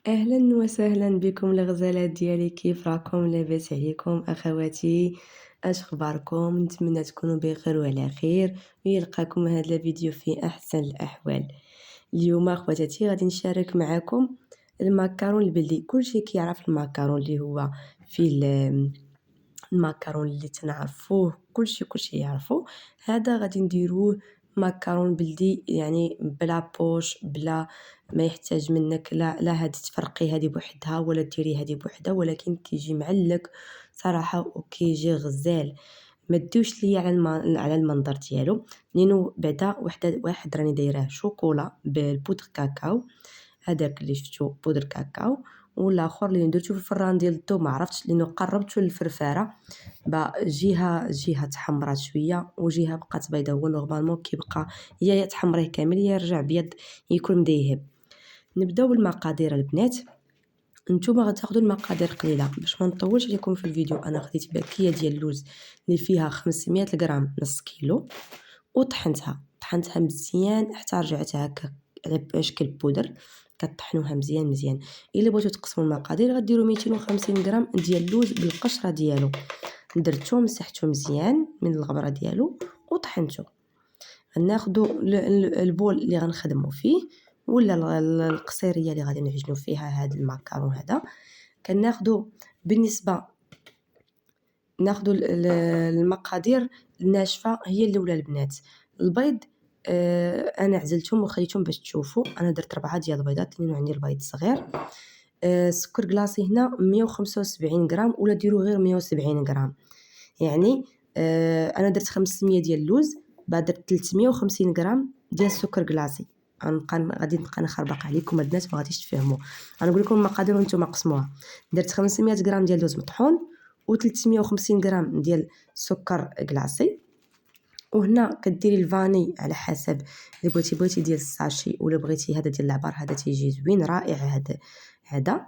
اهلا وسهلا بكم الغزالات ديالي، كيف راكم؟ لاباس عليكم اخواتي؟ اش اخباركم؟ نتمنى تكونوا بخير وعلى خير ويلقاكم هذا الفيديو في احسن الاحوال. اليوم اخواتاتي غادي نشارك معكم الماكارون البلدي. كلشي كيعرف الماكارون اللي هو في الماكارون اللي تنعرفوه، كلشي يعرفو. هذا غادي نديروه ماكارون بلدي، يعني بلا بوش، بلا ما يحتاج منك لا هادي تفرقي هادي بوحدها ولا ديري هادي بوحدها، ولكن كيجي معلك صراحه وكيجي غزال. ما تديوش ليا على المنظر ديالو، لانه بعدا واحد راني دايراه شوكولا بالبودر كاكاو، هذاك اللي شفتو بودر كاكاو، والاخر اللي درتو في الفران ديال الضو ما عرفتش لانه قربته للفرفاره، جهه تحمرات شويه وجهه بقات بيضاء. هو نورمالمون كيبقى يا تحمريه كامل يا يرجع بيض يكون مديهب. نبداو بالمقادير البنات. نتوما غتاخدوا المقادير قليله باش ما نطولش عليكم في الفيديو. انا خديت باكيه ديال اللوز اللي فيها 500 غرام، نص كيلو، وطحنتها مزيان حتى رجعتها هكا على شكل بودر. كطحنوها مزيان. الا بغيتو تقسموا المقادير غديروا 250 غرام ديال اللوز بالقشره ديالو، درتو مسحتو مزيان من الغبره ديالو وطحنتو. غناخدو البول اللي غنخدمو فيه ولا القصيريه اللي غادي نعجنو فيها هذا الماكارون هذا. كناخدو بالنسبه ناخدو المقادير الناشفه هي الاولى البنات. البيض انا عزلتهم وخليتهم باش تشوفوا. انا درت 4 ديال البيضات لانه عندي البيض صغير. السكر كلاصي هنا 175 غرام، ولا ديروا غير 170 غرام. يعني انا درت 500 ديال اللوز، بعد درت 350 غرام ديال السكر كلاصي. غادي نبقى نخربق عليكم البنات، ما غاديش تفهموا. غنقول لكم المقادير وانتم قسموها. درت 500 غرام ديال اللوز مطحون و350 غرام ديال السكر كلاصي. وهنا كديري الفاني على حسب اللي بغيتي ديال الساشي، ولا بغيتي هذا ديال العبار، هذا تيجي زوين رائع. هذا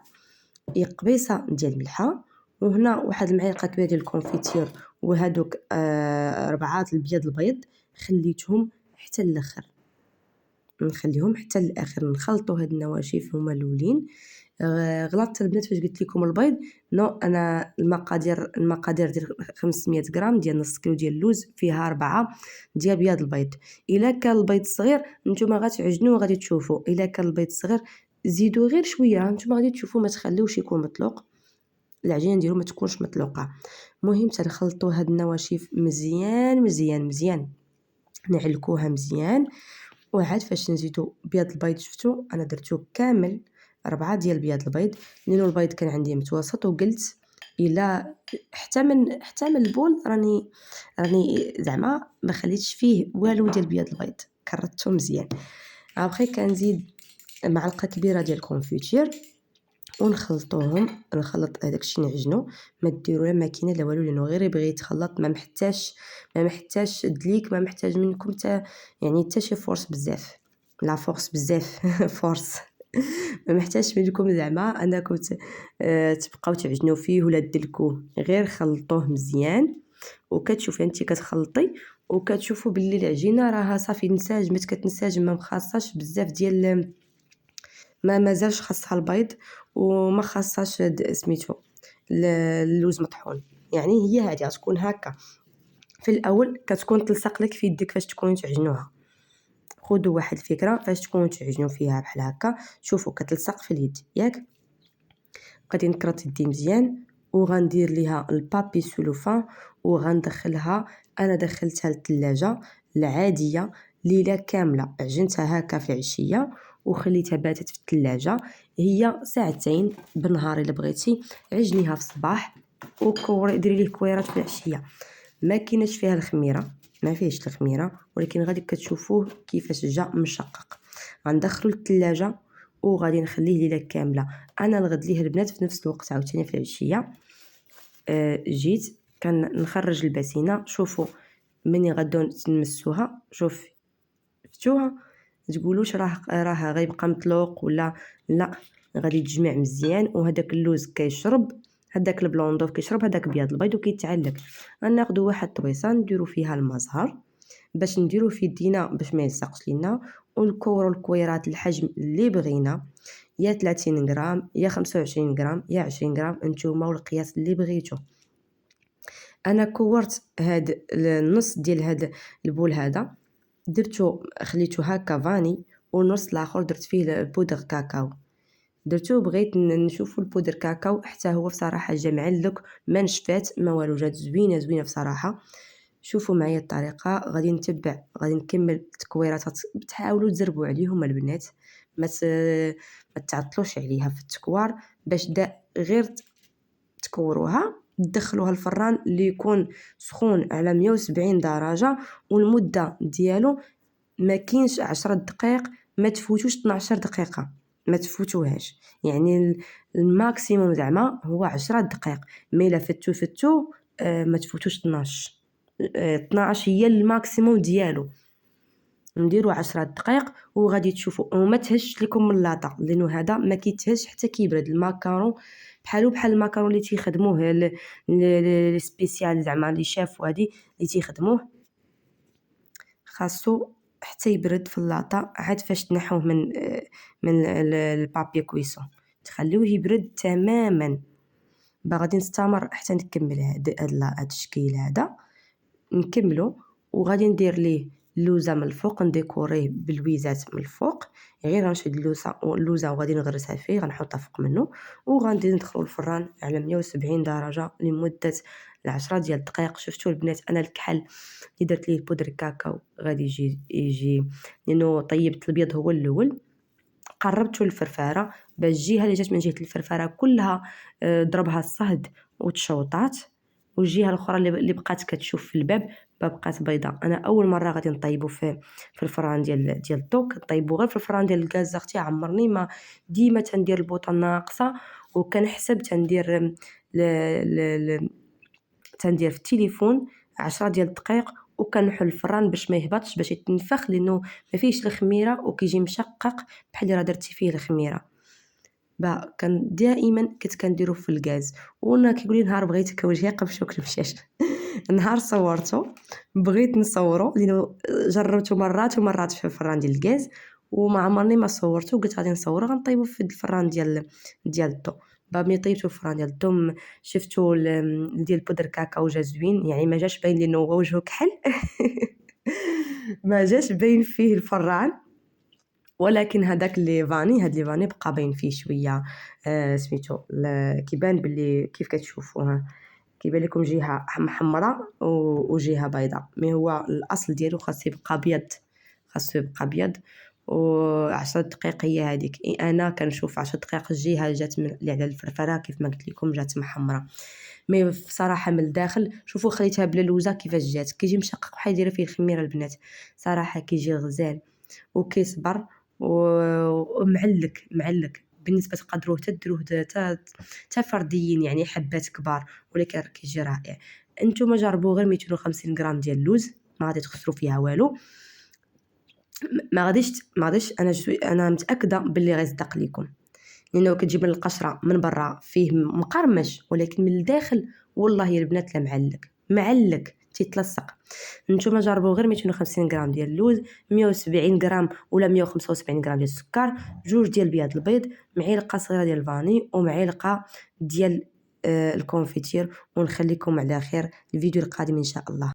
قبيصه ديال الملحه، وهنا واحد المعلقه كبيره ديال الكونفيتير، وهادوك 4 البيض البيض خليتهم حتى الاخر. نخليهم حتى الاخر نخلطوا هاد النواشف هما الاولين. غلطت البنات فاش قلت لكم البيض. انا المقادير ديال 500 غرام ديال نص كيلو ديال اللوز فيها 4 ديال بياض البيض. الا كان البيض صغير نتوما غتعجنوا وغادي تشوفوا، الا كان البيض صغير زيدوا غير شويه، نتوما غادي تشوفوا. ما تخليوش يكون مطلوق، العجينه ديالو ما تكونش مطلوقه. المهم تنخلطوا هاد النواشف مزيان نعلكوها مزيان. وعاد فاش نزيدو بياض البيض، شفتوا انا درتو كامل 4 ديال بياض البيض، لانه البيض كان عندي متوسط، وقلت الا حتى من البول راني زعما ما خليتش فيه والو ديال بياض البيض، كررته مزيان. ابخي كنزيد معلقه كبيره ديال الكونفيتير ونخلط هذاك الشيء نعجنو. ما ديروا لا ماكينه لا والو، لانه غير يبغي يتخلط. ما محتاجش دليك، ما محتاج منكم يعني حتى شي فورس بزاف، لا فورس بزاف فورس. ما محتاجش منكم زعما انكم تبقاو تعجنوا فيه ولا تدلكوه، غير خلطوه مزيان. وكتشوفي انت كتخلطي وكتشوفوا باللي العجينه راها صافي انسجمت، كتنسجم، ما مخاصاش بزاف ديال ما مازالش خاصها البيض، وما خاصهاش سميتو اللوز مطحون. يعني هي هذه غتكون هكا في الاول، كتكون تلصق لك في يدك فاش تكونوا تعجنوها. خذوا واحد الفكره فاش تكونوا تعجنوا فيها بحال هكا، شوفوا كتلصق في اليد ياك. غادي نكرط يدي مزيان وغندير ليها البابي سولوفان وغندخلها. انا دخلتها للثلاجه العاديه ليله كامله، عجنتها هكا في العشيه وخليتها باتت في الثلاجه. هي ساعتين بالنهار الا بغيتي، عجنيها في الصباح وكوري ديري ليه كويرات في العشيه. ما كايناش فيها الخميره، ما فيهش الخميره، ولكن غادي كتشوفوه كيفاش جا مشقق. غندخلو للثلاجه وغادي نخليه ليله كامله. انا الغد ليه البنات في نفس الوقت عاوتاني في العشيه. جيت كنخرج البسينه، شوفوا مني غادو تنمسوها، شفتوها تقولوش راه غيبقى مطلوق ولا لا. غادي تجمع مزيان، وهداك اللوز كيشرب هداك البلوندوف، كيشرب هداك بياض البيض وكيتعلق. غناخذوا واحد الطويصه نديروا فيها المزهر باش نديروا في يدينا باش ما يلصقش لينا، ونكوروا الكويرات الحجم اللي بغينا. يا 30 غرام يا 25 غرام يا 20 غرام، نتوما والقياس اللي بغيتو. انا كورت هاد النص ديال هاد البول هذا، درتو خليتو هكا فاني، والنص الاخر درت فيه البودر كاكاو. درتو بغيت نشوفو البودر كاكاو حتى هو بصراحه جا معلك، ما نشفات ما والو، جات زوينه زوينه بصراحه. شوفوا معايا الطريقه، غادي نتبع، غادي نكمل التكويرات. تحاولوا تزربوا عليهم البنات، ما تعطلوش عليها في التكوار، باش غير تكوروها تدخلوها الفران اللي يكون سخون على 170 درجه، والمده ديالو ما كاينش 10 دقائق، ما تفوتوش 12 دقيقه، ما تفوتوهاش. يعني الماكسيموم زعما هو 10 دقائق، مي الا فتو ما تفوتوش 12. 12 هي الماكسيموم ديالو. نديرو 10 دقائق وغادي تشوفوا، وما تهش لكم من لاطا، لانه هذا ما كيتهش حتى كيبرد. الماكارون بحال الماكارون اللي تيخدموه لي سبيسيال زعما لي شاف وهادي اللي تيخدموه، خاصو حتى يبرد في اللاطا. عاد فاش تنحوه من البابي كويسون تخليوه يبرد تماما. غادي نستمر حتى نكمل هاد الشكل هذا، نكملو. وغادي ندير ليه اللوزه من الفوق، نديكوريه بالويزات من الفوق. غير غنشد اللوزه وغادي نغرسها فيه، غنحطها فوق منه، وغادي ندخلو الفران على 170 درجه لمده 10 ديال الدقائق. شفتوا البنات، انا الكحل اللي درت ليه بودر كاكاو غادي يجي لانه طيبت البيض هو الاول، قربته الفرفاره باش الجهه اللي جات من جهه الفرفاره كلها ضربها الصهد وتشوطات، والجهه الاخرى اللي بقات كتشوف في الباب بقات بيضاء. انا اول مره غادي نطيبو في الفران ديال الطوك، نطيبو غير في الفران ديال الغاز. اختي عمرني ما ديما تندير البوطه ناقصه، وكنحسب تندير تندير في التليفون 10 ديال الدقائق، وكنحل الفران باش ما يهبطش، باش يتنفخ، لانه ما فيهش الخميره وكيجي مشقق بحال اللي راه درتي فيه الخميره. كان دائما كنديرو في الغاز. وانا كيقول لي نهار بغيتك وجهي قبشوك المشاش نهار صورته بغيت نصورو، لانه جربته مرات ومرات في الفران ديال الغاز، وما عمرني ما صورته. قلت غادي نصوره غنطيبو في الفران ديال الضو. ملي طيبتو في الفران ديال الضو شفتو ديال البودر كاكاو جا زوين، يعني ما جاش باين لانه هو وجهه كحل ما جاش باين فيه الفران، ولكن هذاك اللي فاني، هاد لي فاني بقى باين فيه شويه سميتو كيبان باللي كيف كتشوفوها، كيبان لكم جهه محمراء وجهه بيضاء، مي هو الاصل ديالو خاص يبقى ابيض، خاصو يبقى ابيض. و10 دقائق هي هذيك. انا كنشوف 10 دقائق الجهه جات اللي على الفرفره كيف ما قلت لكم جات محمره، مي بصراحه من الداخل شوفوا خليتها بلا لوزه كيفاش جات، كيجي مشقق بحال دايره فيه الخميره البنات. صراحه كيجي غزال وكيصبر ومعلك. بالنسبه تقدروه تدروه تا فرديين، يعني حبات كبار، ولكن كيجي رائع. انتم جربوا غير 250 غرام ديال اللوز، ما غادي تخسروا فيها والو. ما غاديش انا متاكده باللي غيصدق لكم، لانه كتجيب من القشره من برا فيه مقرمش، ولكن من الداخل والله يا البنات لا معلك تيتلصق. نتوما جربوا غير 250 غرام ديال اللوز، 170 غرام ولا 175 غرام ديال السكر، جوج ديال بياض البيض، معلقه صغيره ديال الفاني، ومعلقه ديال الكونفيتير. ونخليكم على خير الفيديو القادم ان شاء الله.